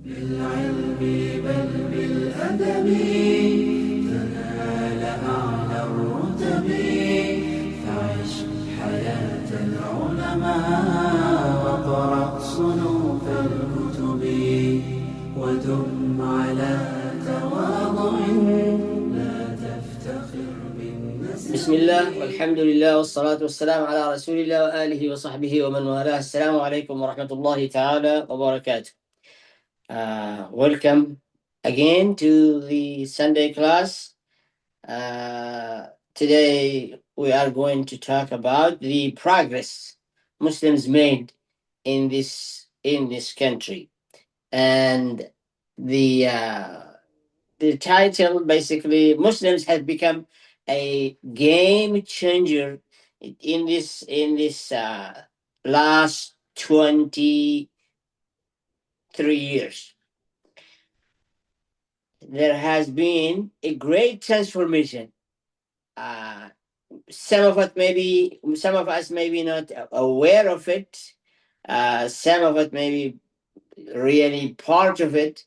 بالعلم بل بالأدب تنال أعلى الرتب فعش حياة العلماء وقرأ صنوف الكتب ودم على تواضع لا تفتخر بالنسب. بسم الله والحمد لله والصلاة والسلام على رسول الله وآله وصحبه ومن والاه. السلام عليكم ورحمة الله تعالى وبركاته. Welcome again to the Sunday class. Today we are going to talk about the progress Muslims made in this country, and the title basically Muslims have become a game changer in this last 23 years. There has been a great transformation. Uh, some of us maybe not aware of it. Some of us maybe really part of it.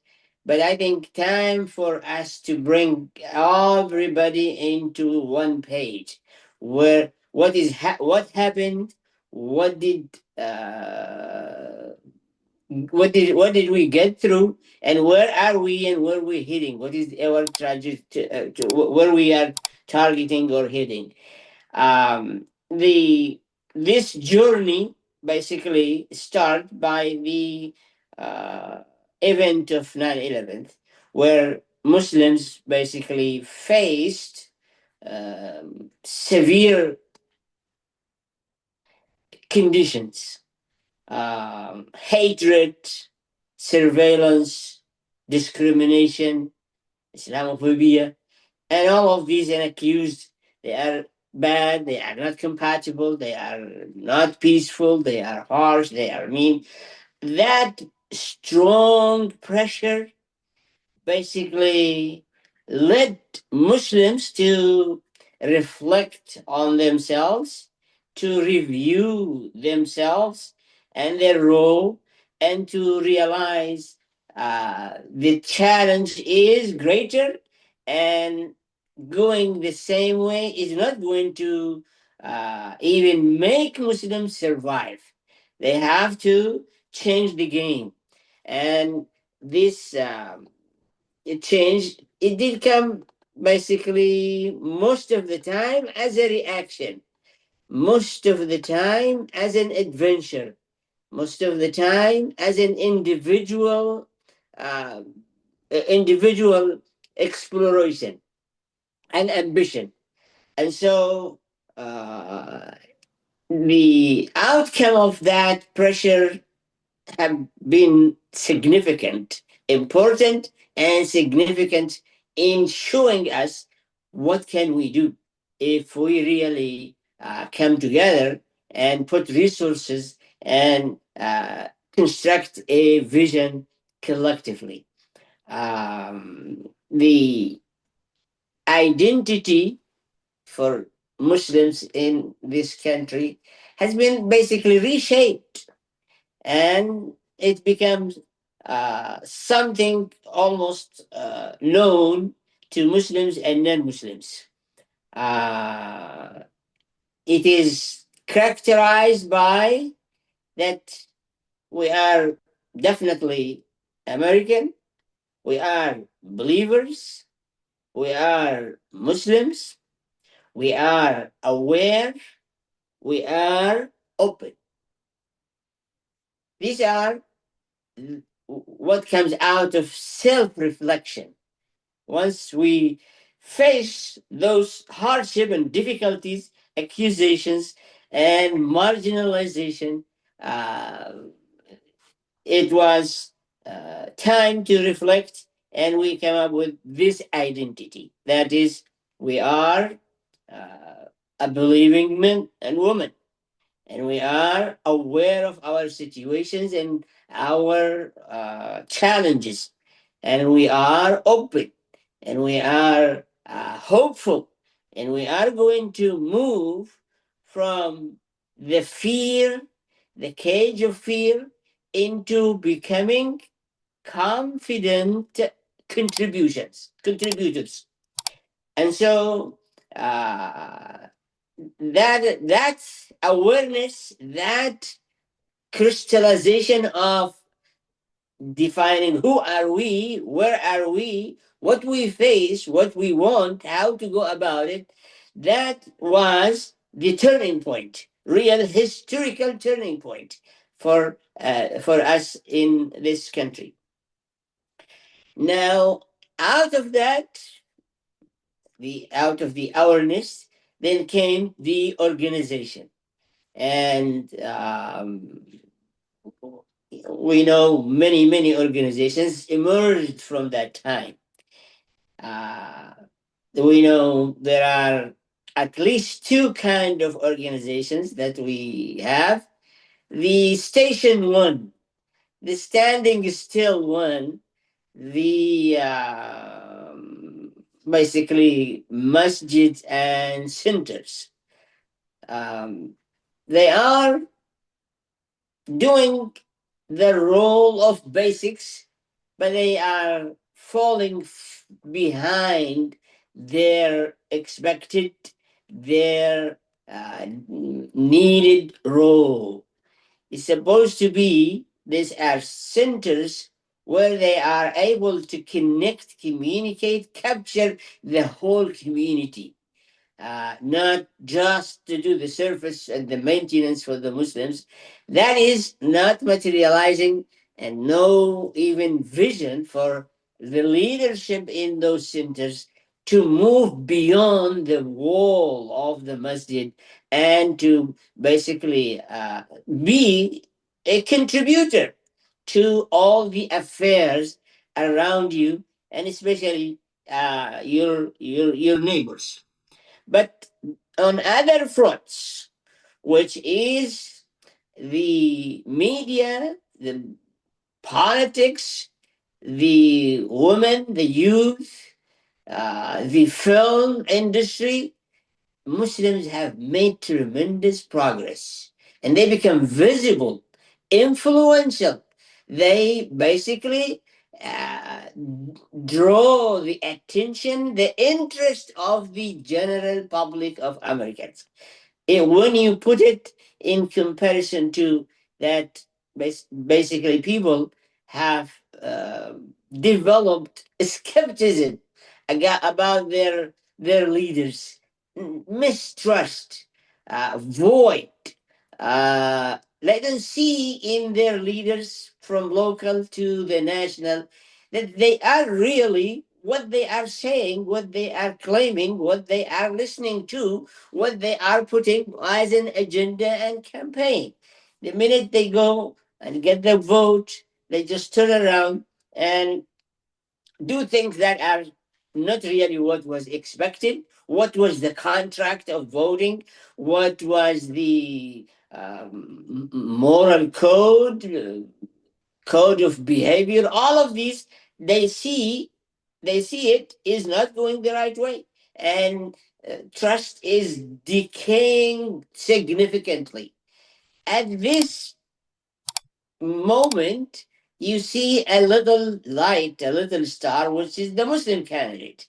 But I think time for us to bring everybody into one page, where what happened, what did what did we get through, and where are we and where we're heading? What is our trajectory, where we are targeting or heading? The This journey basically start by the uh, event of 9/11, where Muslims basically faced severe conditions, hatred, surveillance, discrimination, Islamophobia, and all of these and accused. They are bad, they are not compatible, they are not peaceful, they are harsh, they are mean. That strong pressure basically led Muslims to reflect on themselves, to review themselves and their role, and to realize the challenge is greater, and going the same way is not going to even make Muslims survive. They have to change the game. And this it changed. It did come basically most of the time as a reaction, most of the time as an adventure, most of the time as an uh, individual exploration and ambition. And so the outcome of that pressure have been significant, important, and significant in showing us what can we do if we really come together and put resources and construct a vision collectively. The identity for Muslims in this country has been basically reshaped, and it becomes something almost known to Muslims and non-Muslims. Uh, it is characterized by that we are definitely American, we are believers, we are Muslims, we are aware, we are open. These are what comes out of self-reflection. Once we face those hardship and difficulties, accusations, and marginalization, uh, it was time to reflect, and we came up with this identity. That is, we are a believing man and woman, and we are aware of our situations and our challenges, and we are open, and we are hopeful, and we are going to move from the fear, the cage of fear, into becoming confident contributors. And so uh, that awareness, that crystallization of defining who are we, where are we, what we face, what we want, how to go about it, that was the turning point, real historical turning point for us in this country. Now, out of that, the out of the awareness, then came the organization, and we know many organizations emerged from that time. Uh, we know there are at least two kind of organizations that we have. The station one, the standing still one, the basically masjids and centers. Um, they are doing the role of basics, but they are falling behind their expected, their needed role. It's supposed to be these are centers where they are able to connect, communicate, capture the whole community, not just to do the service and the maintenance for the Muslims. That is not materializing, and no even vision for the leadership in those centers to move beyond the wall of the masjid and to basically be a contributor to all the affairs around you, and especially your neighbors. But on other fronts, which is the media, the politics, the women, the youth, the film industry, Muslims have made tremendous progress, and they become visible, influential. They basically uh, draw the attention, the interest of the general public of Americans. When you put it in comparison to that, basically people have developed skepticism about their leaders, mistrust, void. Let them see in their leaders from local to the national that they are really what they are saying, what they are claiming, what they are listening to, what they are putting as an agenda and campaign. The minute they go and get the vote, they just turn around and do things that are not really what was expected, what was the contract of voting, what was the moral code, code of behavior, all of these, they see they see it is not going the right way, and trust is decaying significantly. At this moment, you see a little light, a little star, which is the Muslim candidate.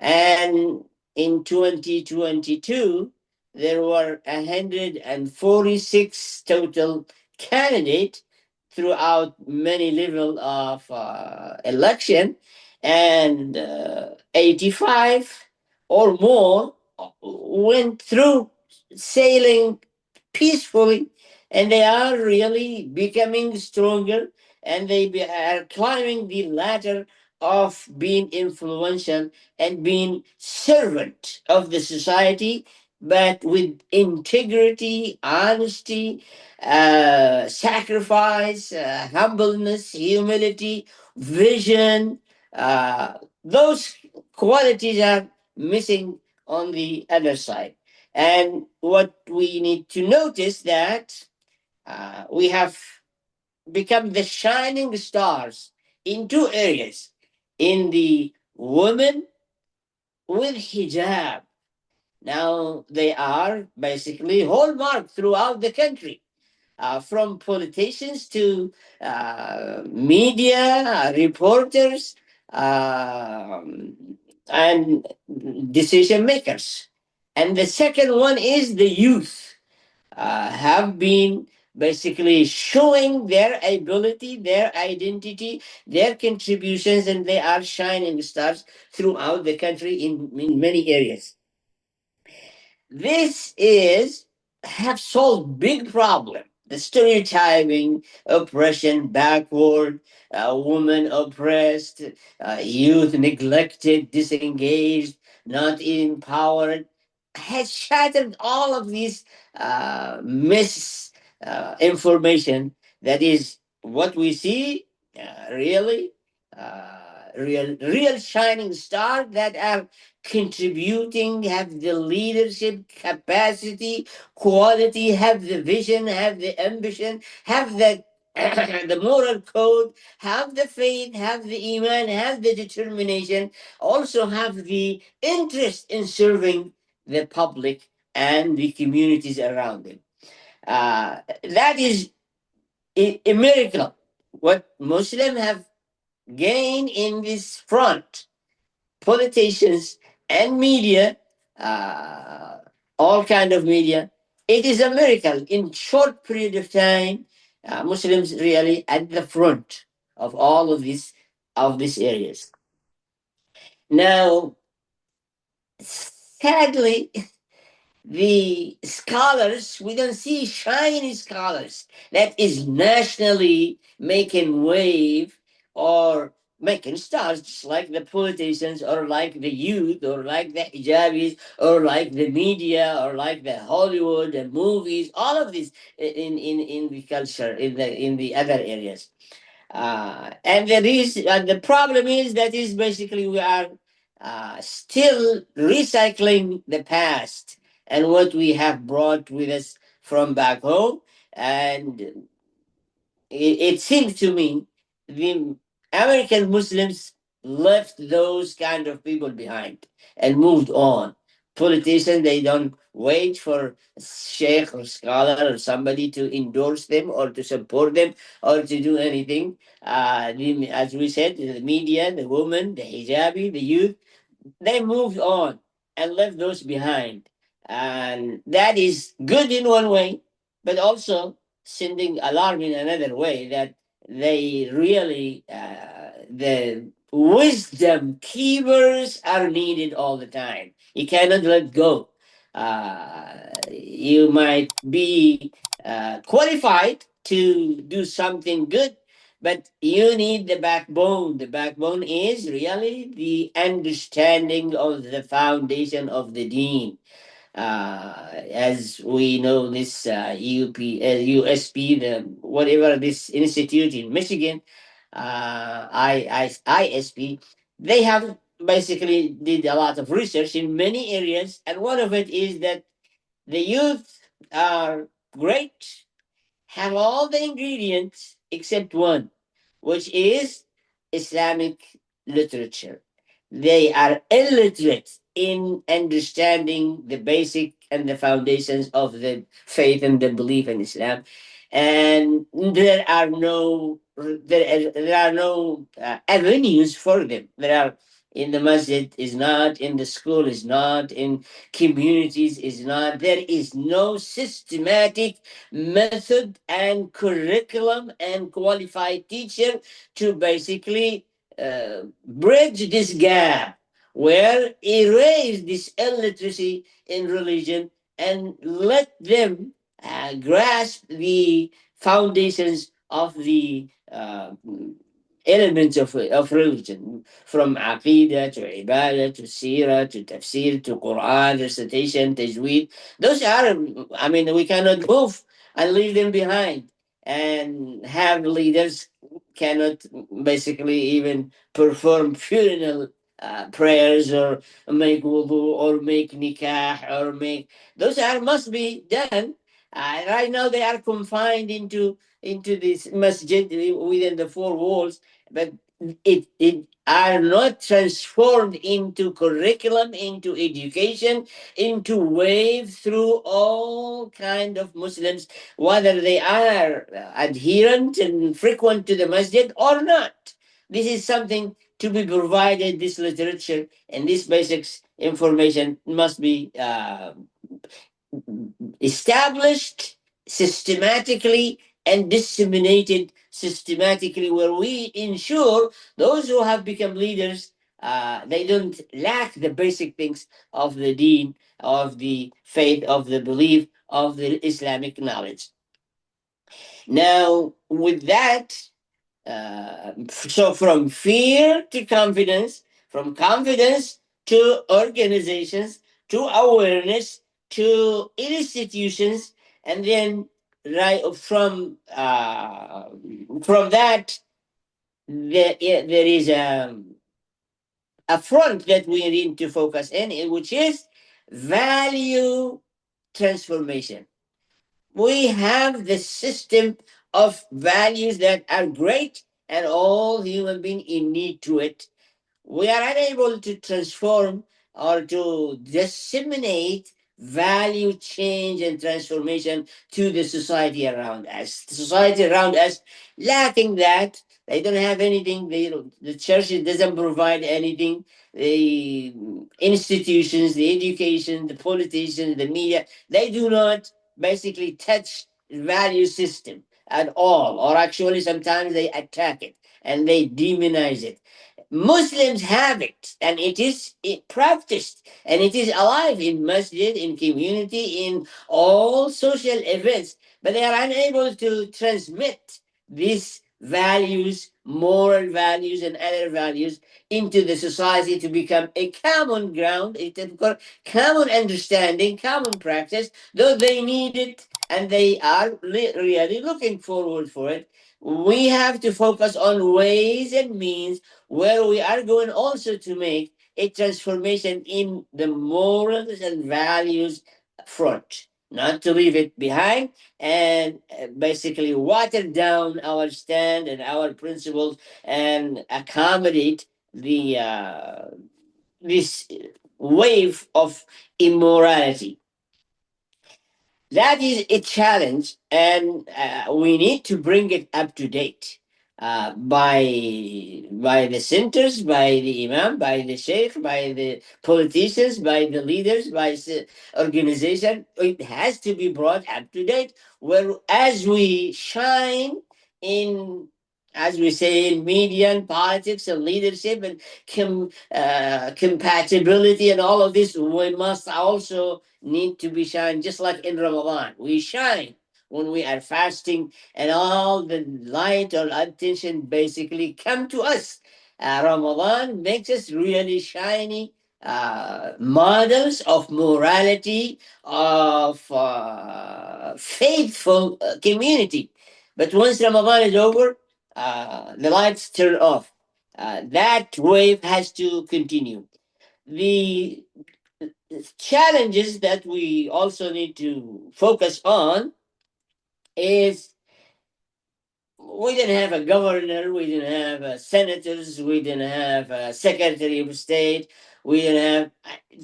And in 2022, there were 146 total candidates throughout many level of election, and 85 or more went through, sailing peacefully, and they are really becoming stronger, and are climbing the ladder of being influential and being servant of the society, but with integrity, honesty, sacrifice, humbleness, humility, vision. Those qualities are missing on the other side. And what we need to notice that we have become the shining stars in two areas: in the women with hijab. Now they are basically hallmark throughout the country. from politicians to media, reporters, and decision makers. And the second one is the youth have been basically showing their ability, their identity, their contributions, and they are shining stars throughout the country in many areas. This is have solved big problem. The stereotyping, oppression, backward, women oppressed, youth neglected, disengaged, not empowered, has shattered all of these misinformation. Information that is what we see really real shining stars that are contributing, have the leadership capacity, quality, have the vision, have the ambition, have the the moral code, have the faith, have the iman, have the determination, also have the interest in serving the public and the communities around them. That is a miracle. What Muslims have gained in this front, politicians and media, uh, all kind of media, it is a miracle. In short period of time, Muslims really at the front of all of these areas. Now, sadly, the scholars, we don't see shiny scholars that is nationally making wave or making stars, just like the politicians or like the youth or like the hijabis or like the media or like the Hollywood and movies, all of this in the culture, in the other areas. And the problem is that is basically we are still recycling the past and what we have brought with us from back home. And it seems to me the American Muslims left those kind of people behind and moved on. Politicians, they don't wait for sheikh or scholar or somebody to endorse them or to support them or to do anything. As we said, the media, the women, the hijabi, the youth, they moved on and left those behind. And that is good in one way, but also sending alarm in another way that they really, the wisdom keepers are needed all the time. You cannot let go. You might be qualified to do something good, but you need the backbone. The backbone is really the understanding of the foundation of the deen. As we know, this USP, the whatever this institute in Michigan, ISP, they have basically did a lot of research in many areas, and one of it is that the youth are great, have all the ingredients except one, which is Islamic literature. They are illiterate in understanding the basic and the foundations of the faith and the belief in Islam. And there are no avenues for them. There are in the masjid is not, in the school is not, in communities is not. There is no systematic method and curriculum and qualified teacher to basically bridge this gap where erase this illiteracy in religion and let them grasp the foundations of the elements of religion, from aqidah to ibadah to seerah to tafsir to Quran, recitation, tajweed. Those are, I mean, we cannot move and leave them behind and have leaders cannot basically even perform funeral prayers or make wudu or make nikah or make those are must be done. Right now they are confined into this masjid within the four walls, but it are not transformed into curriculum, into education, into wave through all kind of Muslims, whether they are adherent and frequent to the masjid or not. This is something to be provided. This literature and this basics information must be established systematically and disseminated systematically, where we ensure those who have become leaders, they don't lack the basic things of the deen, of the faith, of the belief, of the Islamic knowledge. Now, with that, so from fear to confidence, from confidence to organizations, to awareness, to institutions, and then right from that there is a front that we need to focus in, which is value transformation. We have the system of values that are great, and all human beings in need to it. We are unable to transform or to disseminate value change and transformation to the society around us. The society around us lacking that. They don't have anything. The church doesn't provide anything. The institutions, the education, the politicians, the media, they do not basically touch the value system at all, or actually sometimes they attack it and they demonize it. Muslims have it, and practiced, and it is alive in masjid, in community, in all social events. But they are unable to transmit these values, moral values, and other values into the society to become a common ground, common understanding, common practice. Though they need it, and they are really looking forward for it. We have to focus on ways and means where we are going also to make a transformation in the morals and values front, not to leave it behind and basically water down our stand and our principles and accommodate the this wave of immorality. That is a challenge, and we need to bring it up to date by the centers, by the imam, by the sheikh, by the politicians, by the leaders, by organization. It has to be brought up to date. Where as we shine in, as we say, in media and politics and leadership and compatibility and all of this, we must also need to be shine, just like in Ramadan. We shine when we are fasting, and all the light or attention basically come to us. Ramadan makes us really shiny models of morality, of faithful community. But once Ramadan is over, the lights turn off. That wave has to continue. The challenges that we also need to focus on is we didn't have a governor, we didn't have senators, we didn't have a secretary of state, we didn't have.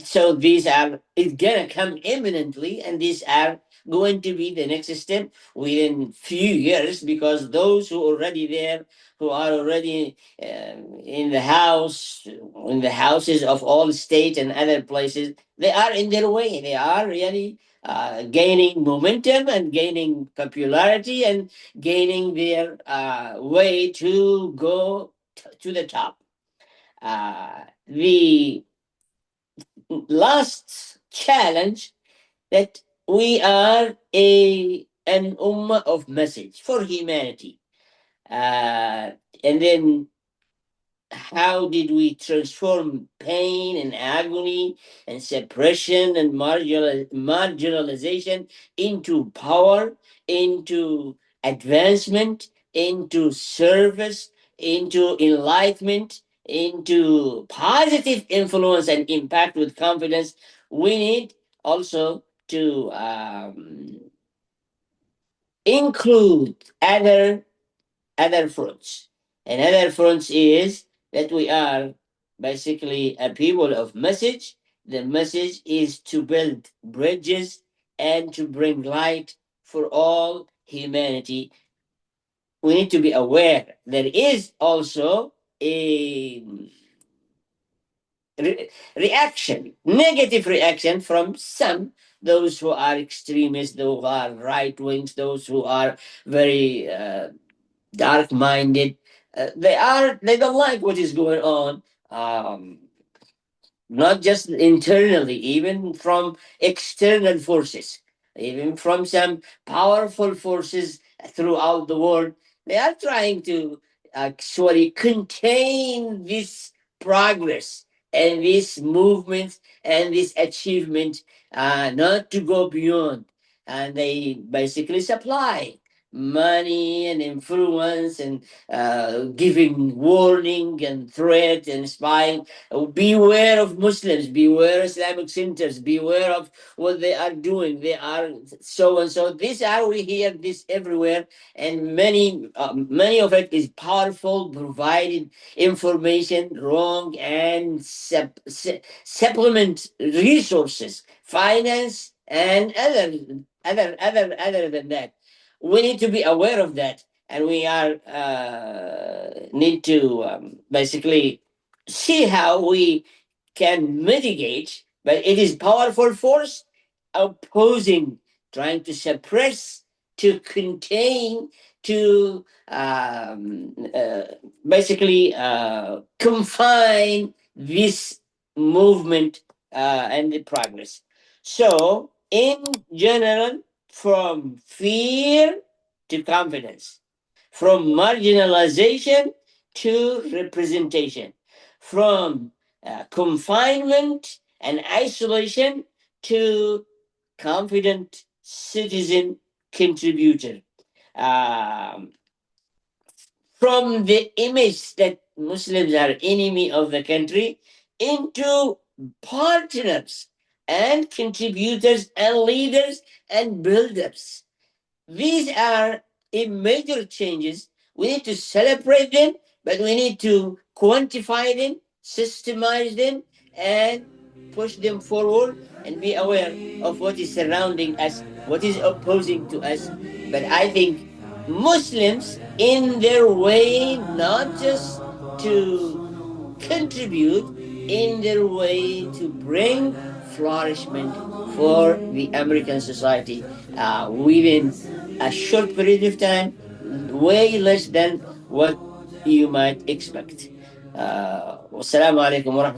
So these are, it's gonna come imminently, and these are going to be the next step within few years, because those who are already there, who are already in the house, in the houses of all state and other places, they are in their way. They are really gaining momentum and gaining popularity and gaining their way to go to the top. The last challenge that we are an ummah of message for humanity. And then how did we transform pain and agony and suppression and marginalization into power, into advancement, into service, into enlightenment, into positive influence and impact with confidence? We need also to include other fruits. Another front is that we are basically a people of message. The message is to build bridges and to bring light for all humanity. We need to be aware there is also a reaction, negative reaction from some, those who are extremists, those who are right wings, those who are very dark minded. They don't like what is going on. Um, Not just internally, even from external forces, even from some powerful forces throughout the world. They are trying to actually contain this progress and this movement and this achievement, not to go beyond. And they basically supply money and influence and giving warning and threat and spying. Oh, beware of Muslims, beware Islamic centers, beware of what they are doing. They are so and so. This are we hear this everywhere, and many of it is powerful, provided information, wrong, and supplement resources, finance, and other than that. We need to be aware of that, and we are need to basically see how we can mitigate, but it is powerful force opposing, trying to suppress, to contain, to basically confine this movement and the progress. So, in general, from fear to confidence, from marginalization to representation, from confinement and isolation to confident citizen contributor. Um, from the image that Muslims are enemy of the country into partners and contributors and leaders and builders. These are major changes. We need to celebrate them, but we need to quantify them, systemize them, and push them forward and be aware of what is surrounding us, what is opposing to us. But I think Muslims, in their way, not just to contribute, in their way to bring flourishment for the American society within a short period of time, way less than what you might expect. Wassalamu alaikum wa